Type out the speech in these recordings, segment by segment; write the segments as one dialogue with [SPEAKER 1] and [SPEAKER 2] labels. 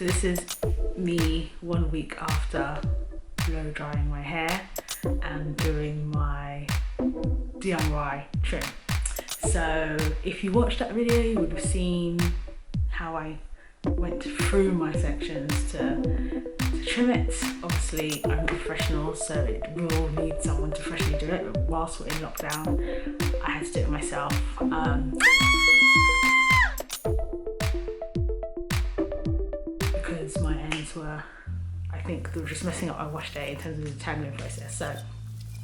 [SPEAKER 1] this is me 1 week after blow drying my hair and doing my DIY trim. So if you watched that video, you would have seen how I went through my sections to trim it. Obviously I'm a professional, so it will need someone to freshly do it, but whilst we're in lockdown I had to do it myself. Because my ends were, I think they were just messing up my wash day in terms of the detangling process. So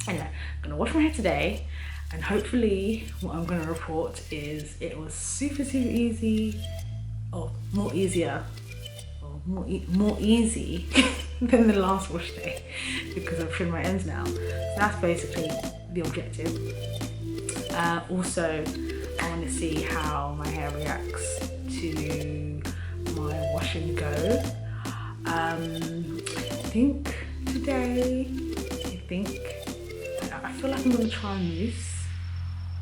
[SPEAKER 1] anyway, I'm gonna wash my hair today, and hopefully what I'm gonna report is it was super easy, or more easy than the last wash day, because I've trimmed my ends now. So that's basically the objective. Also, I want to see how my hair reacts to my wash and go. I think today, I feel like I'm going to try mousse,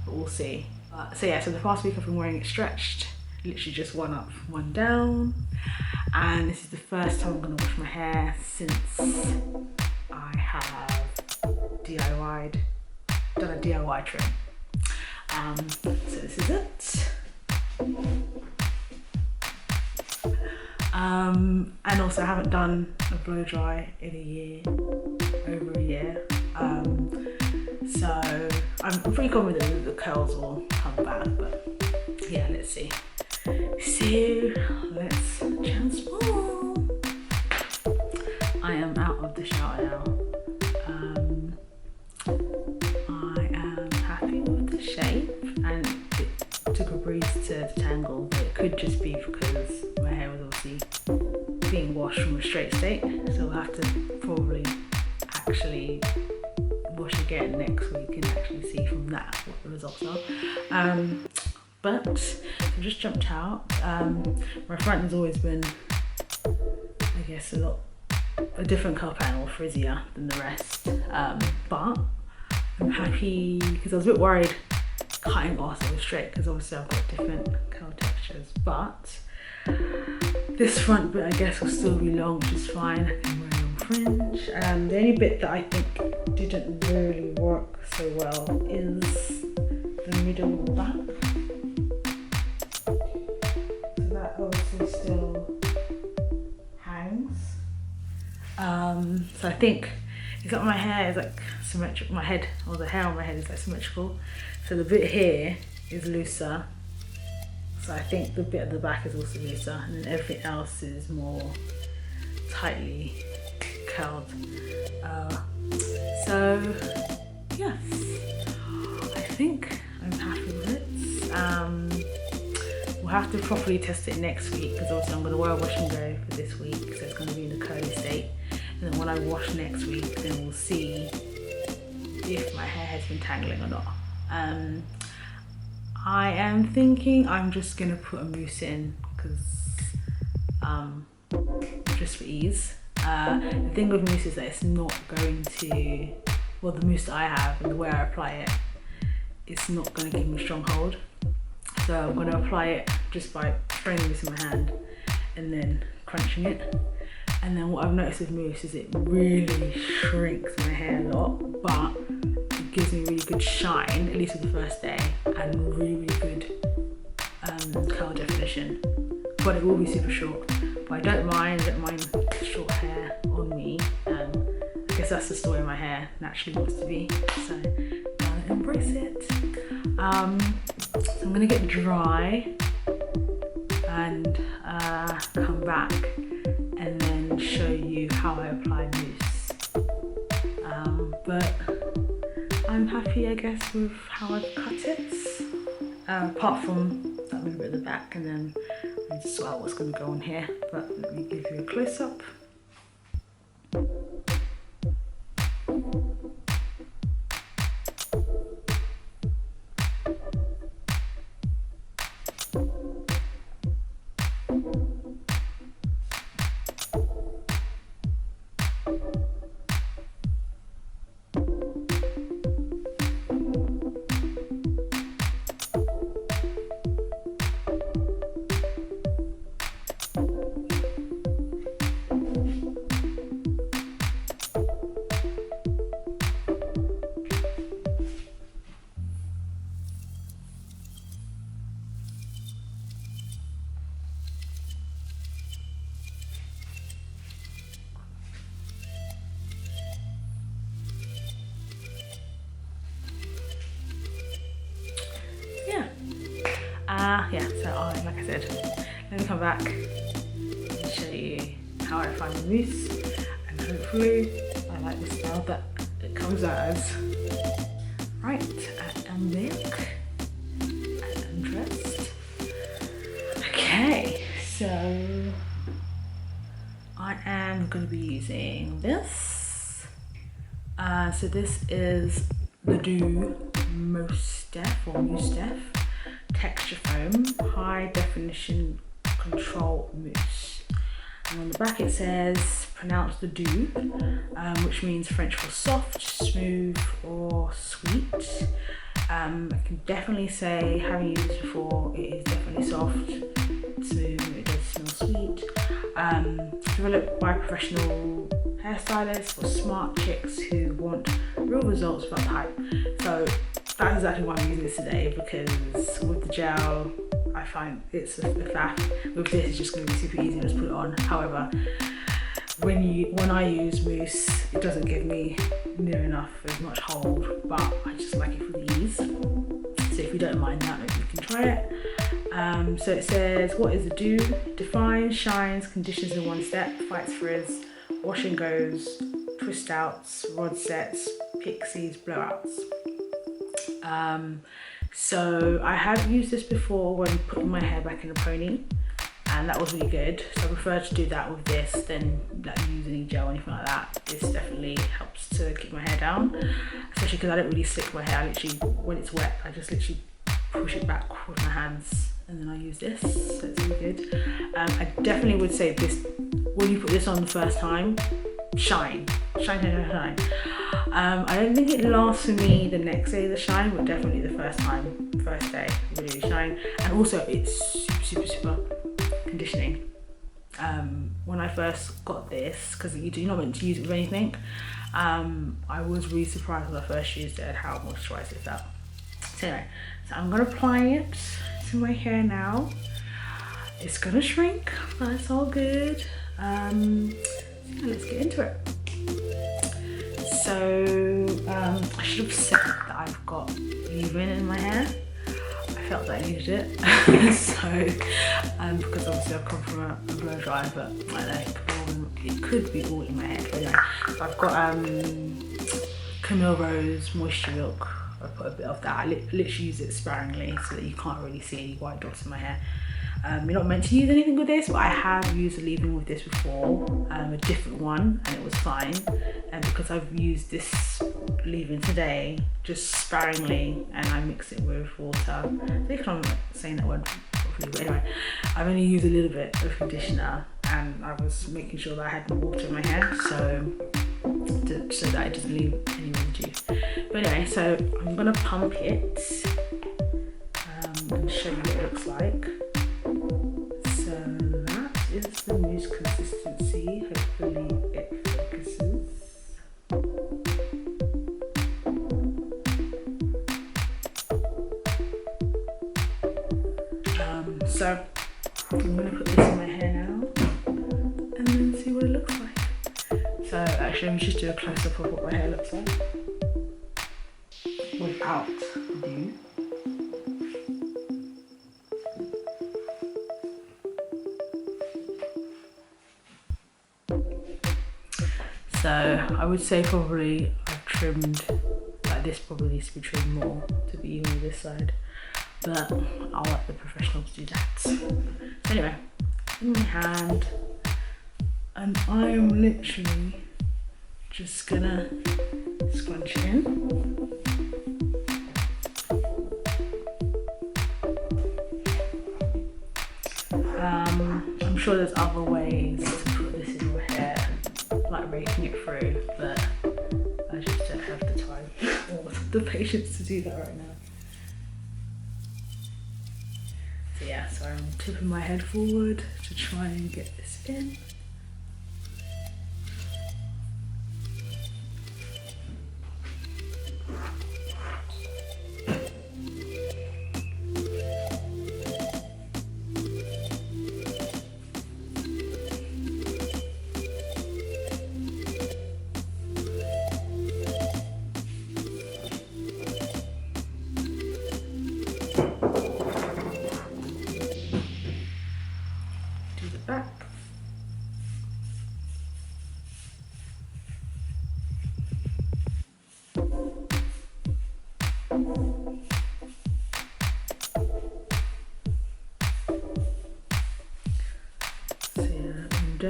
[SPEAKER 1] but we'll see. So yeah, so the past week I've been wearing it stretched, literally just one up, one down. And this is the first time I'm going to wash my hair since I have done a DIY trim. So this is it. And also I haven't done a blow dry in a year, over a year. So I'm pretty confident that the curls will come back, but yeah, let's see. So let's transform. I am out of the shower now. I am happy with the shape, and it took a breeze to detangle, but it could just be because my hair was obviously being washed from a straight state, so we'll have to probably actually wash again next week and actually see from that what the results are. But I just jumped out. My front has always been, I guess, a different curl pattern, or frizzier than the rest. But I'm happy, because I was a bit worried cutting off so straight, because obviously I've got different curl textures. But this front bit, I guess, will still be long, which is fine. I can wear a long fringe. The only bit that I think didn't really work so well is the middle back. That obviously still hangs. So I think it's like my hair is like symmetrical, my head, or the hair on my head is like symmetrical. So the bit here is looser. So I think the bit at the back is also looser, and then everything else is more tightly curled. So yes, I think I'm happy with it. We'll have to properly test it next week, because obviously I'm going to wear a wash and go for this week, so it's going to be in a curly state. And then when I wash next week, then we'll see if my hair has been tangling or not. I am thinking I'm just going to put a mousse in, because just for ease. The thing with mousse is that it's not going to, well, the mousse that I have and the way I apply it, it's not going to give me a strong hold. So I'm going to apply it just by spraying the mousse in my hand and then crunching it. And then what I've noticed with mousse is it really shrinks my hair a lot, but it gives me really good shine, at least for the first day, and really good curl definition. But it will be super short. But I don't mind short hair on me, and I guess that's just the way my hair naturally wants to be. So I'm gonna embrace it. So I'm gonna get dry and come back and then show you how I apply mousse. But I'm happy, I guess, with how I've cut it. Apart from that little bit at the back, and then I need to sort out what's going to go on here. But let me give you a close up. Yeah, so like I said, let me come back and show you how I find the mousse, and hopefully I like the smell that it comes out as. Right, I am back and I'm dressed. Okay, so I am going to be using this. So this is the Doux Mousse Def or Mousse Def Texture Foam High Definition Control Mousse. And on the back it says, pronounce the Doux, which means French for soft, smooth or sweet. I can definitely say, having used it before, it is definitely soft, smooth, it does smell sweet. Developed by professional hairstylists or smart chicks who want real results without the hype. So that's exactly why I'm using this today, because with the gel I find it's a faff. With this it's just going to be super easy to just put it on. However, when I use mousse, it doesn't give me near enough as much hold, but I just like it for the ease. So if you don't mind that, maybe you can try it. So it says, what is the Doux? Defines, shines, conditions in one step, fights frizz, wash and goes, twist outs, rod sets, pixies, blowouts. So I have used this before when putting my hair back in a pony, and that was really good. So I prefer to do that with this than like using gel or anything like that. This definitely helps to keep my hair down, especially because I don't really slick my hair. I literally, when it's wet, I just literally push it back with my hands and then I use this, so it's really good. I definitely would say this, when you put this on the first time, shine. I don't think it lasts for me the next day, the shine, but definitely the first day, really shine. And also it's super conditioning. When I first got this, because you're not meant to use it with anything, I was really surprised when I first used it at how moisturised it felt. So anyway, so I'm gonna apply it to my hair now. It's gonna shrink, but it's all good. Let's get into it. So I should have said that I've got leave-in in my hair. I felt that I needed it. So because obviously I've come from a blow dry, but I don't know, it could be all in my hair. But anyway, so I've got Camille Rose Moisture Milk. I put a bit of that. I literally use it sparingly so that you can't really see any white dots in my hair. You're not meant to use anything with this, but I have used a leave-in with this before, a different one, and it was fine. And because I've used this leave-in today, just sparingly, and I mix it with water. I think I'm saying that word properly, but anyway, I've only used a little bit of conditioner, and I was making sure that I had no water in my hair, so that it doesn't leave any residue. But anyway, so I'm gonna pump it and show you what it looks like. So that is the mousse consistency. Hopefully it focuses. So I'm gonna put this in my hair now and then see what it looks like. So actually, let me just do a close-up of what my hair looks like without Doux. So I would say probably I've trimmed, like this probably needs to be trimmed more to be even with this side, but I'll let the professionals do that. So anyway, in my hand, and I'm literally just gonna scrunch it in. I'm sure there's other ways to put this in your hair, like raking it through, but I just don't have the time or the patience to do that right now. So yeah, so I'm tipping my head forward to try and get this in.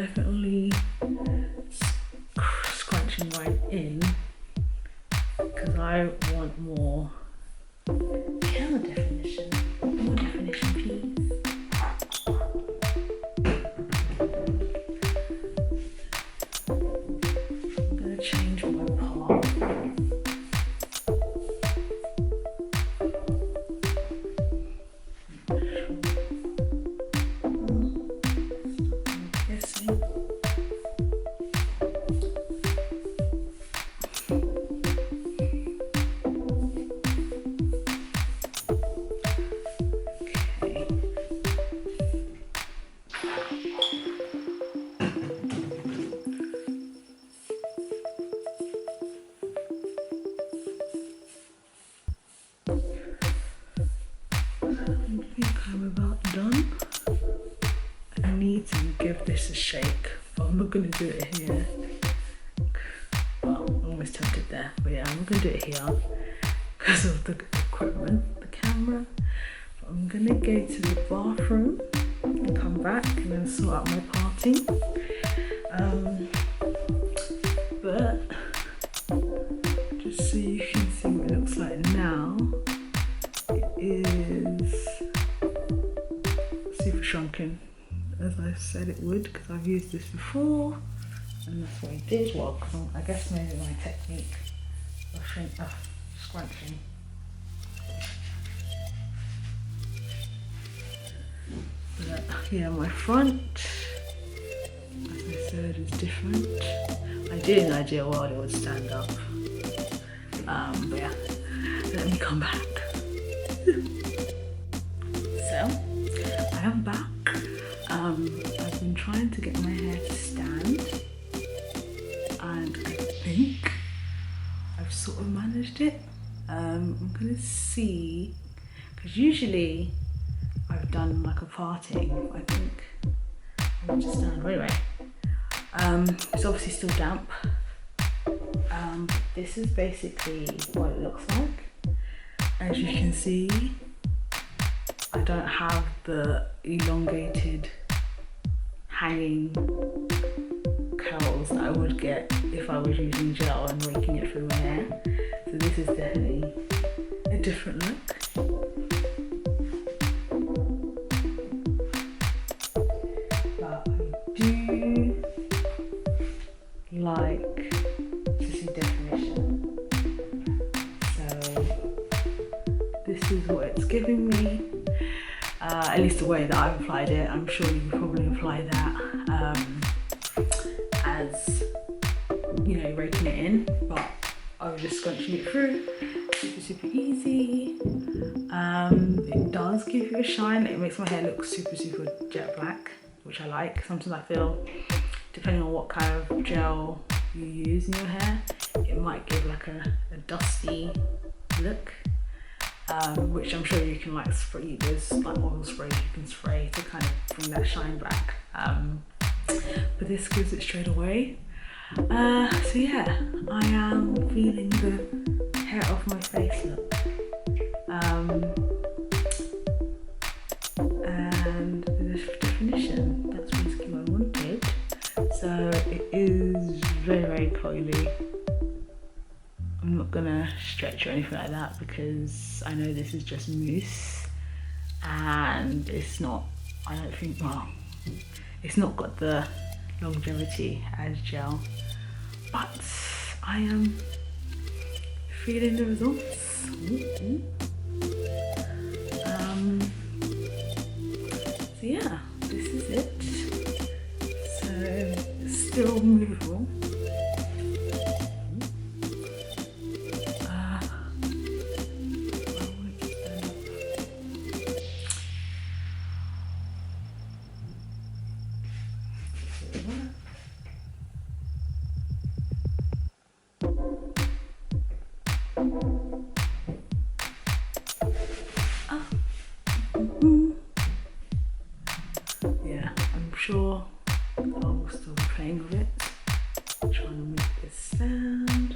[SPEAKER 1] definitely scrunching right in because I want more camera definition. More definition, please. I'm gonna change my path. Give this a shake, but I'm not going to do it here. Well, I'm almost tempted there, but yeah, I'm not going to do it here because of the equipment, the camera. But I'm going to go to the bathroom and come back and then sort out my parting. But just so you can see what it looks like now, it is super shrunken, as I said it would, because I've used this before and that's what I did. Well, I guess maybe my technique of scrunching. But yeah, my front, as I said, is different. Ideally, in an ideal world, it would stand up. But yeah, let me come back. So, I am back. I've been trying to get my hair to stand, and I think I've sort of managed it. I'm gonna see, because usually I've done like a parting. I think I'll just stand anyway. It's obviously still damp. This is basically what it looks like. As you can see, I don't have the elongated hanging curls that I would get if I was using gel and raking it through my hair. So this is definitely a different look. But I do like to see definition. So this is what it's giving me. At least the way that I've applied it. I'm sure you could probably apply that as, you know, raking it in, but I was just scrunching it through. Super easy. It does give you a shine. It makes my hair look super jet black, which I like. Sometimes I feel, depending on what kind of gel you use in your hair, it might give like a dusty look. Which I'm sure you can like spray. There's like oil sprays you can spray to kind of bring that shine back. But this gives it straight away. So yeah, I am feeling the hair off my face look. And the definition, that's basically what I wanted. So it is very coily. I'm not gonna stretch or anything like that because I know this is just mousse and it's not, I don't think, well, it's not got the longevity as gel, but I am feeling the results. So yeah, this is it. So it's still movable. Yeah, I'm sure I'll still be playing with it, trying to make this sound.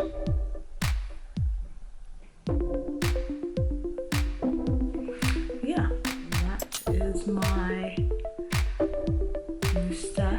[SPEAKER 1] Yeah, that is my mousse Def.